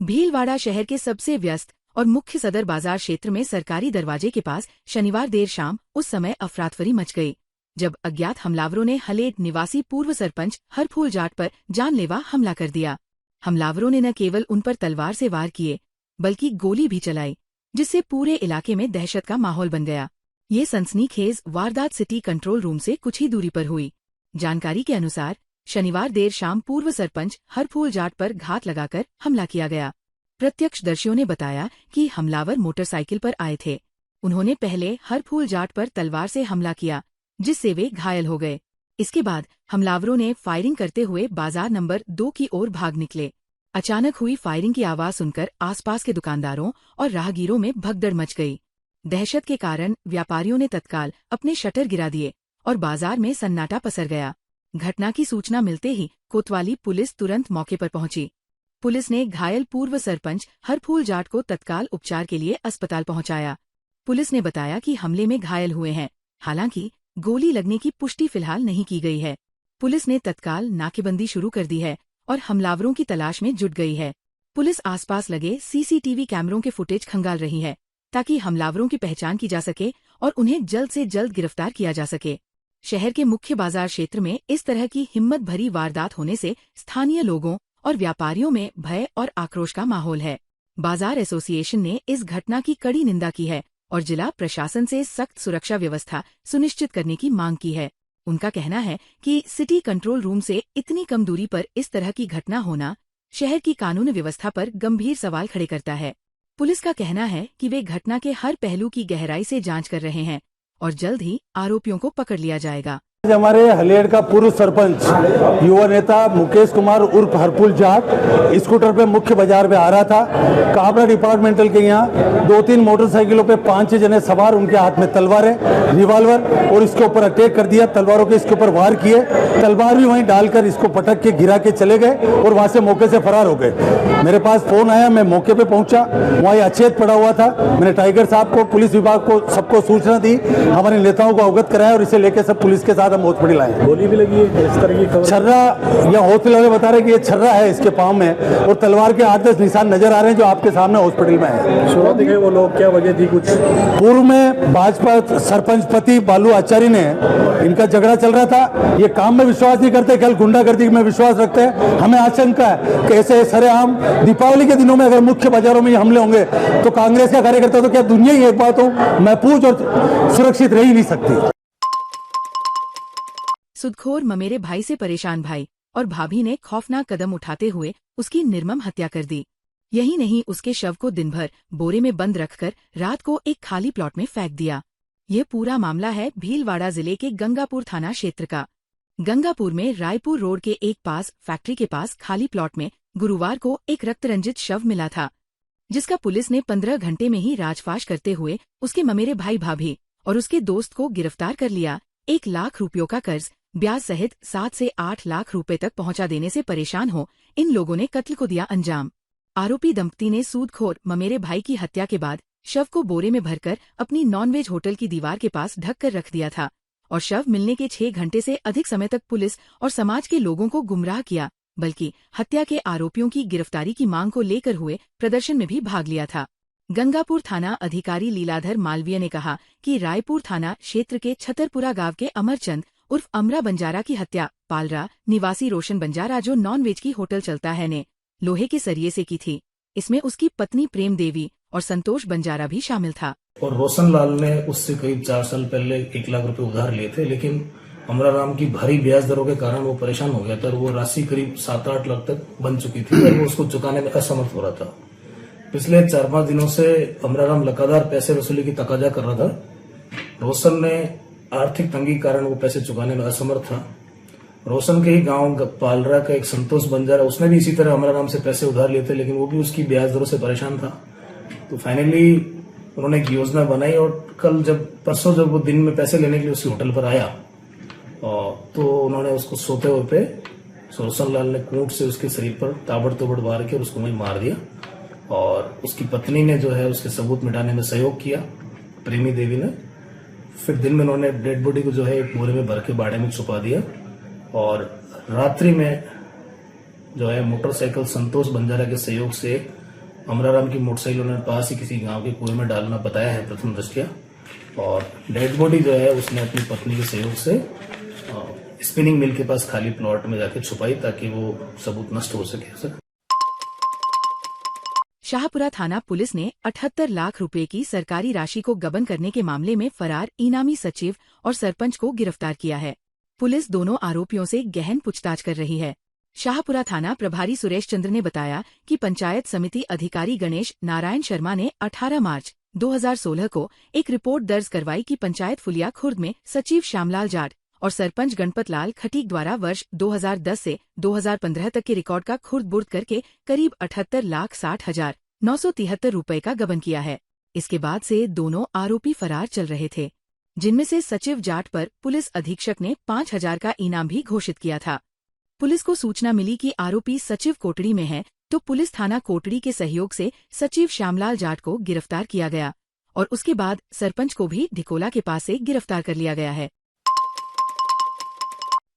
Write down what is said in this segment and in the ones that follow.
भीलवाड़ा शहर के सबसे व्यस्त और मुख्य सदर बाजार क्षेत्र में सरकारी दरवाजे के पास शनिवार देर शाम उस समय अफरातफरी मच गई जब अज्ञात हमलावरों ने हलेट निवासी पूर्व सरपंच हरफूल जाट पर जानलेवा हमला कर दिया। हमलावरों ने न केवल उन पर तलवार से वार किए बल्कि गोली भी चलाई, जिससे पूरे इलाके में दहशत का माहौल बन गया। ये सनसनीखेज वारदात सिटी कंट्रोल रूम से कुछ ही दूरी पर हुई। जानकारी के अनुसार शनिवार देर शाम पूर्व सरपंच हरफूल जाट पर घात लगाकर हमला किया गया। प्रत्यक्षदर्शियों ने बताया कि हमलावर मोटरसाइकिल पर आए थे। उन्होंने पहले हरफूल जाट पर तलवार से हमला किया, जिससे वे घायल हो गए। इसके बाद हमलावरों ने फायरिंग करते हुए बाजार नंबर 2 की ओर भाग निकले। अचानक हुई फायरिंग की आवाज सुनकर आसपास के दुकानदारों और राहगीरों में भगदड़ मच गई। दहशत के कारण व्यापारियों ने तत्काल अपने शटर गिरा दिए और बाजार में सन्नाटा पसर गया। घटना की सूचना मिलते ही कोतवाली पुलिस तुरंत मौके पर पहुंची। पुलिस ने घायल पूर्व सरपंच हरफूल जाट को तत्काल उपचार के लिए अस्पताल पहुंचाया। पुलिस ने बताया कि हमले में घायल हुए हैं, हालांकि गोली लगने की पुष्टि फिलहाल नहीं की गई है। पुलिस ने तत्काल नाकेबंदी शुरू कर दी है और हमलावरों की तलाश में जुट गई है। पुलिस आसपास लगे सीसीटीवी कैमरों के फुटेज खंगाल रही है ताकि हमलावरों की पहचान की जा सके और उन्हें जल्द से जल्द गिरफ्तार किया जा सके। शहर के मुख्य बाजार क्षेत्र में इस तरह की हिम्मत भरी वारदात होने से स्थानीय लोगों और व्यापारियों में भय और आक्रोश का माहौल है। बाजार एसोसिएशन ने इस घटना की कड़ी निंदा की है और जिला प्रशासन से सख्त सुरक्षा व्यवस्था सुनिश्चित करने की मांग की है। उनका कहना है कि सिटी कंट्रोल रूम से इतनी कम दूरी पर इस तरह की घटना होना शहर की कानून व्यवस्था पर गंभीर सवाल खड़े करता है। पुलिस का कहना है कि वे घटना के हर पहलू की गहराई से जांच कर रहे हैं और जल्द ही आरोपियों को पकड़ लिया जाएगा। हमारे हलेड़ का पूर्व सरपंच युवा नेता मुकेश कुमार उर्फ हरफूल जाट स्कूटर पे मुख्य बाजार में आ रहा था। काबरा डिपार्टमेंटल के यहाँ 2-3 मोटरसाइकिलों पे 5-6 जने सवार, उनके हाथ में तलवार है, रिवॉल्वर, और इसके ऊपर अटैक कर दिया। तलवारों के इसके ऊपर वार किए, तलवार भी वहीं डालकर इसको पटक के गिरा के चले गए और वहां से मौके से फरार हो गए। मेरे पास फोन आया, मैं मौके पे पहुंचा, वहाँ अचेत पड़ा हुआ था। मैंने टाइगर साहब को, पुलिस विभाग को, सबको सूचना दी, हमारे नेताओं को अवगत कराया और इसे लेकर सब पुलिस के साथ हॉस्पिटल आए। गोली भी लगी है, इस तरह की छर्रा, या हॉस्पिटल वाले बता रहे कि ये छर्रा है इसके पांव में और तलवार के 8-10 निशान नजर आ रहे हैं जो आपके सामने हॉस्पिटल में है। शुरुआत दिखे वो लोग, क्या वजह थी? कुछ पूर्व में भाजपा सरपंच पति बालू आचार्य ने, इनका झगड़ा चल रहा था। ये काम में विश्वास नहीं करते, कल गुंडागर्दी में विश्वास रखते हैं। हमें आशंका है कि ऐसे सरेआम दीपावली के दिनों में अगर मुख्य बाजारों में हमले होंगे तो कांग्रेस का कार्यकर्ता तो क्या दुनिया ही एक बात हो महफूज और सुरक्षित रह ही नहीं सकती। सुदखोर ममेरे भाई से परेशान भाई और भाभी ने खौफनाक कदम उठाते हुए उसकी निर्मम हत्या कर दी। यही नहीं, उसके शव को दिन भर बोरे में बंद रखकर रात को एक खाली प्लॉट में फेंक दिया। ये पूरा मामला है भीलवाड़ा जिले के गंगापुर थाना क्षेत्र का। गंगापुर में रायपुर रोड के एक पास फैक्ट्री के पास खाली प्लॉट में गुरुवार को एक रक्तरंजित शव मिला था, जिसका पुलिस ने 15 घंटे में ही राजफाश करते हुए उसके ममेरे भाई भाभी और उसके दोस्त को गिरफ्तार कर लिया। 1 लाख रुपयों का कर्ज, ब्याज सहित 7 से 8 लाख रुपए तक पहुंचा देने से परेशान हो इन लोगों ने कत्ल को दिया अंजाम। आरोपी दंपति ने सूदखोर ममेरे भाई की हत्या के बाद शव को बोरे में भरकर अपनी नॉनवेज होटल की दीवार के पास ढक कर रख दिया था और शव मिलने के 6 घंटे से अधिक समय तक पुलिस और समाज के लोगों को गुमराह किया, बल्कि हत्या के आरोपियों की गिरफ्तारी की मांग को लेकर हुए प्रदर्शन में भी भाग लिया था। गंगापुर थाना अधिकारी लीलाधर मालवीय ने कहा कि रायपुर थाना क्षेत्र के छतरपुरा गांव के अमरचंद उर्फ अमरा बंजारा की हत्या पालरा निवासी रोशन बंजारा, जो नॉनवेज की होटल चलता है, ने लोहे के सरिये से की थी। इसमें उसकी पत्नी प्रेम देवी और संतोष बंजारा भी शामिल था। और रोशन लाल ने उससे करीब 4 साल पहले 1 लाख रुपए उधार लिए थे, लेकिन अमरा राम की भारी ब्याज दरों के कारण वो परेशान हो गया था और वो राशि करीब 7-8 लाख तक बन चुकी थी और वो उसको चुकाने में असमर्थ हो रहा था। पिछले 4-5 दिनों से अमरा राम लगातार पैसे वसूली की तकाजा कर रहा था। रोशन ने आर्थिक तंगी के कारण वो पैसे चुकाने में असमर्थ था। रोशन के ही गांव पालरा का एक संतोष बंजारा, उसने भी इसी तरह अमरा राम से पैसे उधार लिए थे, लेकिन वो भी उसकी ब्याज दरों से परेशान था। तो फाइनली उन्होंने एक योजना बनाई और कल परसों जब वो दिन में पैसे लेने के लिए उसी होटल पर आया तो उन्होंने उसको सोते हुए पे रोशन लाल ने कूट से उसके शरीर पर ताबड़तोड़ वार के उसको वहीं मार दिया और उसकी पत्नी ने जो है उसके सबूत मिटाने में सहयोग किया, प्रेमी देवी ने। फिर दिन में उन्होंने डेड बॉडी को जो है एक बोरे में भर के बाड़े में छुपा दिया और रात्रि में जो है मोटरसाइकिल संतोष बंजारा के सहयोग से अमराराम की मोटरसाइकिल उन्होंने पास ही किसी गांव के कुएं में डालना बताया है प्रथम दृष्टया, और डेड बॉडी जो है उसने अपनी पत्नी के सहयोग से स्पिनिंग मिल के पास खाली प्लॉट में जाकर छुपाई ताकि वो सबूत नष्ट हो सके। सर, शाहपुरा थाना पुलिस ने 78 लाख रुपए की सरकारी राशि को गबन करने के मामले में फरार इनामी सचिव और सरपंच को गिरफ्तार किया है। पुलिस दोनों आरोपियों से गहन पूछताछ कर रही है। शाहपुरा थाना प्रभारी सुरेश चंद्र ने बताया कि पंचायत समिति अधिकारी गणेश नारायण शर्मा ने 18 मार्च 2016 को एक रिपोर्ट दर्ज करवाई कि पंचायत फुलिया खुर्द में सचिव श्यामलाल जाट और सरपंच गणपत लाल खटीक द्वारा वर्ष 2010 से 2015 तक के रिकॉर्ड का खुर्द बुर्द करके करीब 78,60,973 रुपए का गबन किया है। इसके बाद से दोनों आरोपी फरार चल रहे थे, जिनमें से सचिव जाट पर पुलिस अधीक्षक ने 5,000 का इनाम भी घोषित किया था। पुलिस को सूचना मिली कि आरोपी सचिव कोटड़ी में है, तो पुलिस थाना कोटड़ी के सहयोग से सचिव श्यामलाल जाट को गिरफ्तार किया गया और उसके बाद सरपंच को भी ढिकोला के पास से गिरफ्तार कर लिया गया है।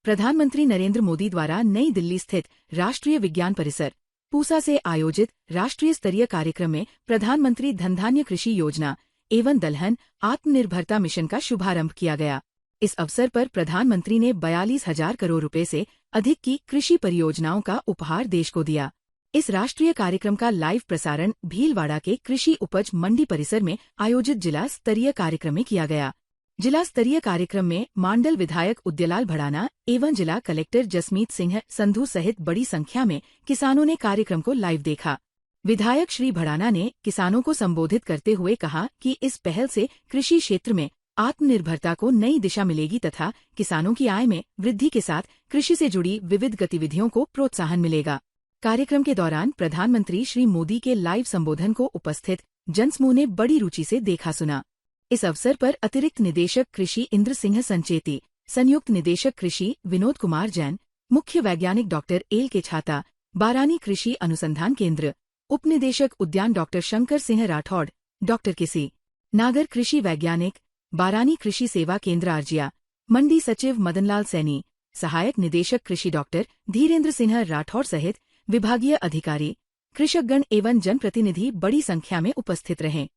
प्रधानमंत्री नरेंद्र मोदी द्वारा नई दिल्ली स्थित राष्ट्रीय विज्ञान परिसर पूसा से आयोजित राष्ट्रीय स्तरीय कार्यक्रम में प्रधानमंत्री धनधान्य कृषि योजना एवं दलहन आत्मनिर्भरता मिशन का शुभारंभ किया गया। इस अवसर पर प्रधानमंत्री ने 42,000 करोड़ रुपए से अधिक की कृषि परियोजनाओं का उपहार देश को दिया। इस राष्ट्रीय कार्यक्रम का लाइव प्रसारण भीलवाड़ा के कृषि उपज मंडी परिसर में आयोजित जिला स्तरीय कार्यक्रम में किया गया। जिला स्तरीय कार्यक्रम में मांडल विधायक उद्यलाल भड़ाना एवं जिला कलेक्टर जसमीत सिंह संधू सहित बड़ी संख्या में किसानों ने कार्यक्रम को लाइव देखा। विधायक श्री भड़ाना ने किसानों को संबोधित करते हुए कहा कि इस पहल से कृषि क्षेत्र में आत्मनिर्भरता को नई दिशा मिलेगी तथा किसानों की आय में वृद्धि के साथ कृषि से जुड़ी विविध गतिविधियों को प्रोत्साहन मिलेगा। कार्यक्रम के दौरान प्रधानमंत्री श्री मोदी के लाइव संबोधन को उपस्थित जनसमूह ने बड़ी रुचि से देखा सुना। इस अवसर पर अतिरिक्त निदेशक कृषि इंद्र सिंह संचेती, संयुक्त निदेशक कृषि विनोद कुमार जैन, मुख्य वैज्ञानिक डॉक्टर एल के छाता, बारानी कृषि अनुसंधान केंद्र, उप निदेशक उद्यान डॉक्टर शंकर सिंह राठौड़, डॉक्टर किसी नागर कृषि वैज्ञानिक, बारानी कृषि सेवा केंद्र आरजिया, मंडी सचिव मदनलाल सैनी, सहायक निदेशक कृषि डॉक्टर धीरेन्द्र सिंह राठौड़ सहित विभागीय अधिकारी, कृषकगण एवं जनप्रतिनिधि बड़ी संख्या में उपस्थित रहे।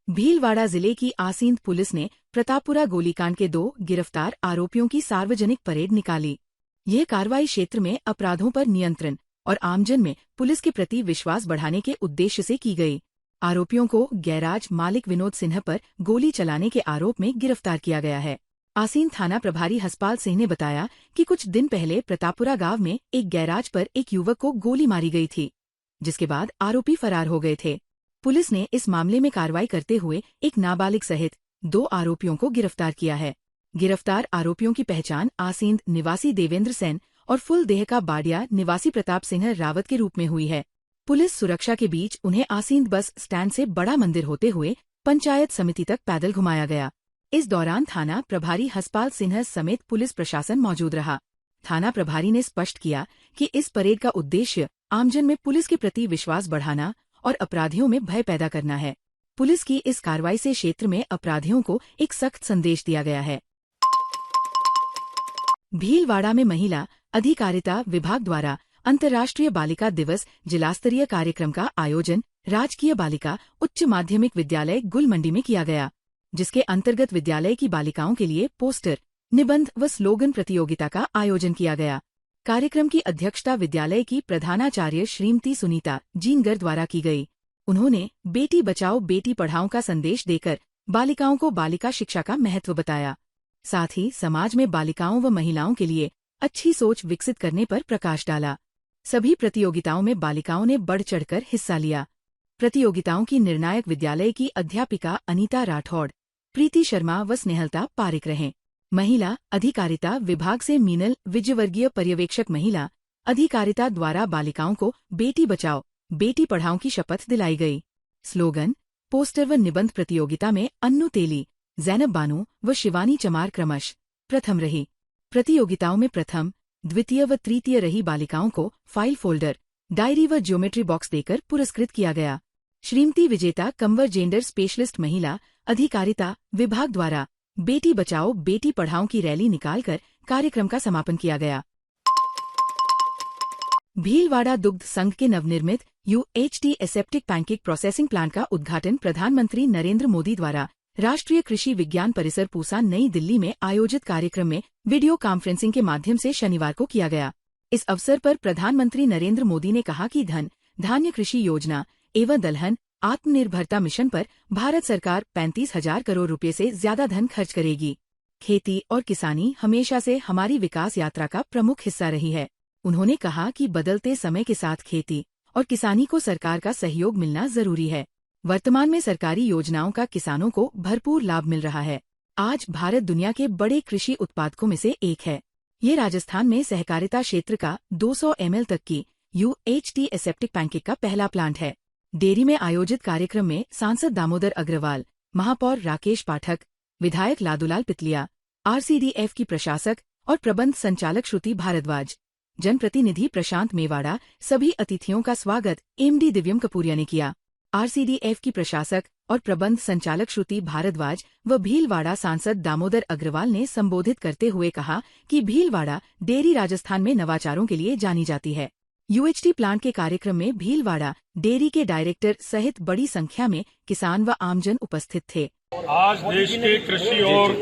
भीलवाड़ा जिले की आसींद पुलिस ने प्रतापपुरा गोलीकांड के 2 गिरफ्तार आरोपियों की सार्वजनिक परेड निकाली। यह कार्रवाई क्षेत्र में अपराधों पर नियंत्रण और आमजन में पुलिस के प्रति विश्वास बढ़ाने के उद्देश्य से की गई। आरोपियों को गैराज मालिक विनोद सिन्हा पर गोली चलाने के आरोप में गिरफ्तार किया गया है। आसीन थाना प्रभारी हसपाल सिंह ने बताया कि कुछ दिन पहले प्रतापपुरा गांव में एक गैराज पर एक युवक को गोली मारी गई थी, जिसके बाद आरोपी फरार हो गए थे। पुलिस ने इस मामले में कार्रवाई करते हुए एक नाबालिग सहित 2 आरोपियों को गिरफ्तार किया है। गिरफ्तार आरोपियों की पहचान आसींद निवासी देवेंद्र सेन और फुलदेह का बाडिया निवासी प्रताप सिंह रावत के रूप में हुई है। पुलिस सुरक्षा के बीच उन्हें आसींद बस स्टैंड से बड़ा मंदिर होते हुए पंचायत समिति तक पैदल घुमाया गया। इस दौरान थाना प्रभारी हसपाल सिन्हा समेत पुलिस प्रशासन मौजूद रहा। थाना प्रभारी ने स्पष्ट किया कि इस परेड का उद्देश्य आमजन में पुलिस के प्रति विश्वास बढ़ाना और अपराधियों में भय पैदा करना है। पुलिस की इस कार्रवाई से क्षेत्र में अपराधियों को एक सख्त संदेश दिया गया है। भीलवाड़ा में महिला अधिकारिता विभाग द्वारा अंतर्राष्ट्रीय बालिका दिवस जिलास्तरीय कार्यक्रम का आयोजन राजकीय बालिका उच्च माध्यमिक विद्यालय गुलमंडी में किया गया, जिसके अंतर्गत विद्यालय की बालिकाओं के लिए पोस्टर, निबंध व स्लोगन प्रतियोगिता का आयोजन किया गया। कार्यक्रम की अध्यक्षता विद्यालय की प्रधानाचार्य श्रीमती सुनीता जीनगर द्वारा की गई। उन्होंने बेटी बचाओ बेटी पढ़ाओ का संदेश देकर बालिकाओं को बालिका शिक्षा का महत्व बताया। साथ ही समाज में बालिकाओं व महिलाओं के लिए अच्छी सोच विकसित करने पर प्रकाश डाला। सभी प्रतियोगिताओं में बालिकाओं ने बढ़ चढ़कर हिस्सा लिया। प्रतियोगिताओं की निर्णायक विद्यालय की अध्यापिका अनीता राठौड़, प्रीति शर्मा व स्नेहलता पारिक रहे। महिला अधिकारिता विभाग से मीनल विजयवर्गीय पर्यवेक्षक महिला अधिकारिता द्वारा बालिकाओं को बेटी बचाओ बेटी पढ़ाओ की शपथ दिलाई गई। स्लोगन, पोस्टर व निबंध प्रतियोगिता में अन्नू तेली, जैनब बानू व शिवानी चमार क्रमश प्रथम रही। प्रतियोगिताओं में प्रथम, द्वितीय व तृतीय रही बालिकाओं को फाइल फोल्डर, डायरी व ज्योमेट्री बॉक्स देकर पुरस्कृत किया गया। श्रीमती विजेता कंवर जेंडर स्पेशलिस्ट महिला अधिकारिता विभाग द्वारा बेटी बचाओ बेटी पढ़ाओ की रैली निकालकर कार्यक्रम का समापन किया गया। भीलवाड़ा दुग्ध संघ के नवनिर्मित UHT aseptic pancake processing plant का उद्घाटन प्रधानमंत्री नरेंद्र मोदी द्वारा राष्ट्रीय कृषि विज्ञान परिसर पूसा नई दिल्ली में आयोजित कार्यक्रम में वीडियो कॉन्फ्रेंसिंग के माध्यम से शनिवार को किया गया। इस अवसर पर प्रधानमंत्री नरेंद्र मोदी ने कहा कि धान्य कृषि योजना एवं दलहन आत्मनिर्भरता मिशन पर भारत सरकार 35,000 करोड़ रुपए से ज्यादा धन खर्च करेगी। खेती और किसानी हमेशा से हमारी विकास यात्रा का प्रमुख हिस्सा रही है। उन्होंने कहा कि बदलते समय के साथ खेती और किसानी को सरकार का सहयोग मिलना जरूरी है। वर्तमान में सरकारी योजनाओं का किसानों को भरपूर लाभ मिल रहा है। आज भारत दुनिया के बड़े कृषि उत्पादकों में से एक है। ये राजस्थान में सहकारिता क्षेत्र का 200 ml तक की UHT एसेप्टिक पैंकेक का पहला प्लांट है। डेयरी में आयोजित कार्यक्रम में सांसद दामोदर अग्रवाल, महापौर राकेश पाठक, विधायक लादूलाल पितलिया, RCDF की प्रशासक और प्रबंध संचालक श्रुति भारद्वाज, जनप्रतिनिधि प्रशांत मेवाड़ा सभी अतिथियों का स्वागत MD दिव्यम कपूरिया ने किया। RCDF की प्रशासक और प्रबंध संचालक श्रुति भारद्वाज व भीलवाड़ा सांसद दामोदर अग्रवाल ने संबोधित करते हुए कहा कि भीलवाड़ा डेयरी राजस्थान में नवाचारों के लिए जानी जाती है। UHT प्लांट के कार्यक्रम में भीलवाड़ा डेयरी के डायरेक्टर सहित बड़ी संख्या में किसान व आमजन उपस्थित थे। आज देश के कृषि और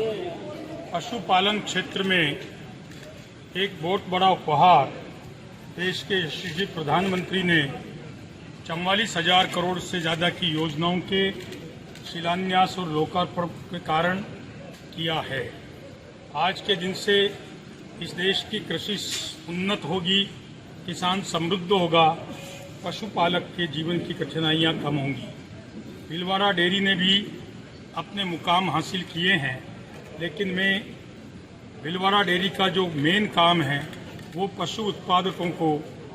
पशुपालन क्षेत्र में एक बहुत बड़ा उपहार देश के यशस्वी प्रधानमंत्री ने 44,000 करोड़ से ज़्यादा की योजनाओं के शिलान्यास और लोकार्पण के कारण किया है। आज के दिन से इस देश की कृषि उन्नत होगी, किसान समृद्ध होगा, पशुपालक के जीवन की कठिनाइयां कम होंगी। भीलवाड़ा डेयरी ने भी अपने मुकाम हासिल किए हैं, लेकिन भीलवाड़ा डेयरी का जो मेन काम है वो पशु उत्पादकों को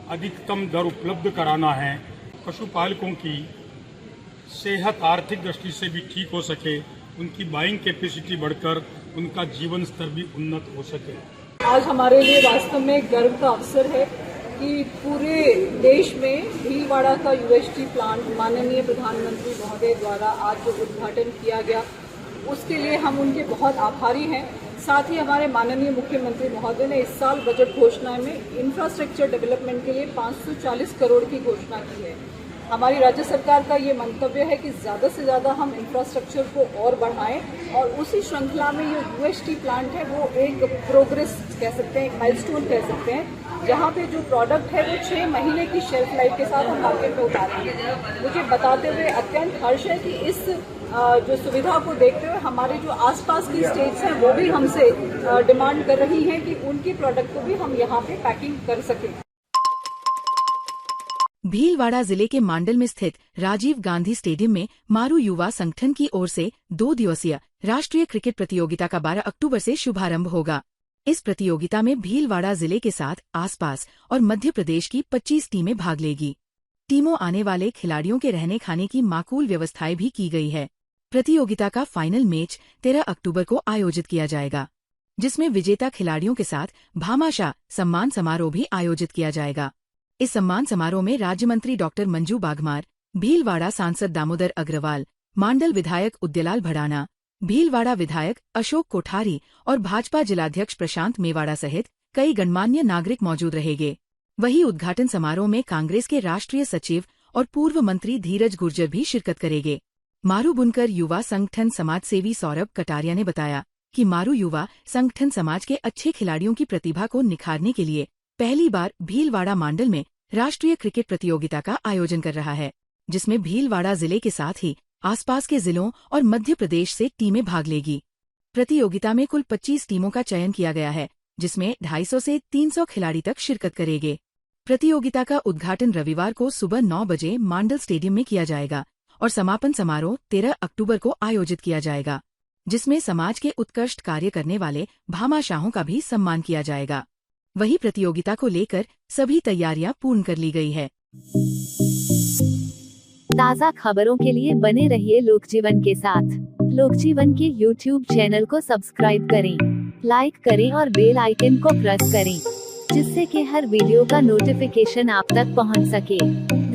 अधिकतम दर उपलब्ध कराना है, पशुपालकों की सेहत आर्थिक दृष्टि से भी ठीक हो सके, उनकी बाइंग कैपेसिटी बढ़कर उनका जीवन स्तर भी उन्नत हो सके। आज हमारे लिए वास्तव में गर्व का अवसर है कि पूरे देश में भीलवाड़ा का UHT प्लांट माननीय प्रधानमंत्री महोदय द्वारा आज जो उद्घाटन किया गया उसके लिए हम उनके बहुत आभारी हैं। साथ ही हमारे माननीय मुख्यमंत्री महोदय ने इस साल बजट घोषणा में इंफ्रास्ट्रक्चर डेवलपमेंट के लिए 540 करोड़ की घोषणा की है। हमारी राज्य सरकार का ये मंतव्य है कि ज़्यादा से ज़्यादा हम इंफ्रास्ट्रक्चर को और बढ़ाएं और उसी श्रृंखला में ये UHT प्लांट है वो एक प्रोग्रेस कह सकते हैं, एक माइलस्टोन कह सकते हैं, जहाँ पे जो प्रोडक्ट है वो 6 महीने की शेल्फ लाइफ के साथ हम मार्केट में उतारेंगे। मुझे बताते हुए अत्यंत हर्ष है कि इस जो सुविधा को देखते हुए हमारे जो आसपास की स्टेट्स हैं वो भी हमसे डिमांड कर रही हैं कि उनके प्रोडक्ट को भी हम यहाँ पे पैकिंग कर सकें। भीलवाड़ा जिले के मांडल में स्थित राजीव गांधी स्टेडियम में मारू युवा संगठन की ओर से 2 दिवसीय राष्ट्रीय क्रिकेट प्रतियोगिता का 12 अक्टूबर से शुभारंभ होगा। इस प्रतियोगिता में भीलवाड़ा जिले के साथ आसपास और मध्य प्रदेश की 25 टीमें भाग लेगी। टीमों आने वाले खिलाड़ियों के रहने खाने की माकूल व्यवस्थाएं भी की गई है। प्रतियोगिता का फाइनल मैच 13 अक्टूबर को आयोजित किया जाएगा, जिसमें विजेता खिलाड़ियों के साथ भामाशाह सम्मान समारोह भी आयोजित किया जाएगा। इस सम्मान समारोह में राज्य मंत्री डॉक्टर मंजू बाघमार, भीलवाड़ा सांसद दामोदर अग्रवाल, मांडल विधायक उद्यलाल भड़ाना, भीलवाड़ा विधायक अशोक कोठारी और भाजपा जिलाध्यक्ष प्रशांत मेवाड़ा सहित कई गणमान्य नागरिक मौजूद रहेंगे। वहीं उद्घाटन समारोह में कांग्रेस के राष्ट्रीय सचिव और पूर्व मंत्री धीरज गुर्जर भी शिरकत करेंगे। मारू बुनकर युवा संगठन समाजसेवी सौरभ कटारिया ने बताया कि मारू युवा संगठन समाज के अच्छे खिलाड़ियों की प्रतिभा को निखारने के लिए पहली बार भीलवाड़ा मांडल में राष्ट्रीय क्रिकेट प्रतियोगिता का आयोजन कर रहा है, जिसमें भीलवाड़ा जिले के साथ ही आसपास के जिलों और मध्य प्रदेश से टीमें भाग लेगी। प्रतियोगिता में कुल 25 टीमों का चयन किया गया है, जिसमें 250 से 300 खिलाड़ी तक शिरकत करेंगे। प्रतियोगिता का उद्घाटन रविवार को सुबह 9 बजे मांडल स्टेडियम में किया जाएगा और समापन समारोह 13 अक्टूबर को आयोजित किया जाएगा, जिसमें समाज के उत्कृष्ट कार्य करने वाले भामाशाहों का भी सम्मान किया जाएगा। वहीं प्रतियोगिता को लेकर सभी तैयारियां पूर्ण कर ली गई है। ताज़ा खबरों के लिए बने रहिए लोकजीवन के साथ। लोकजीवन के YouTube चैनल को सब्सक्राइब करें, लाइक करें और बेल आइकन को प्रेस करें, जिससे कि हर वीडियो का नोटिफिकेशन आप तक पहुंच सके।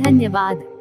धन्यवाद।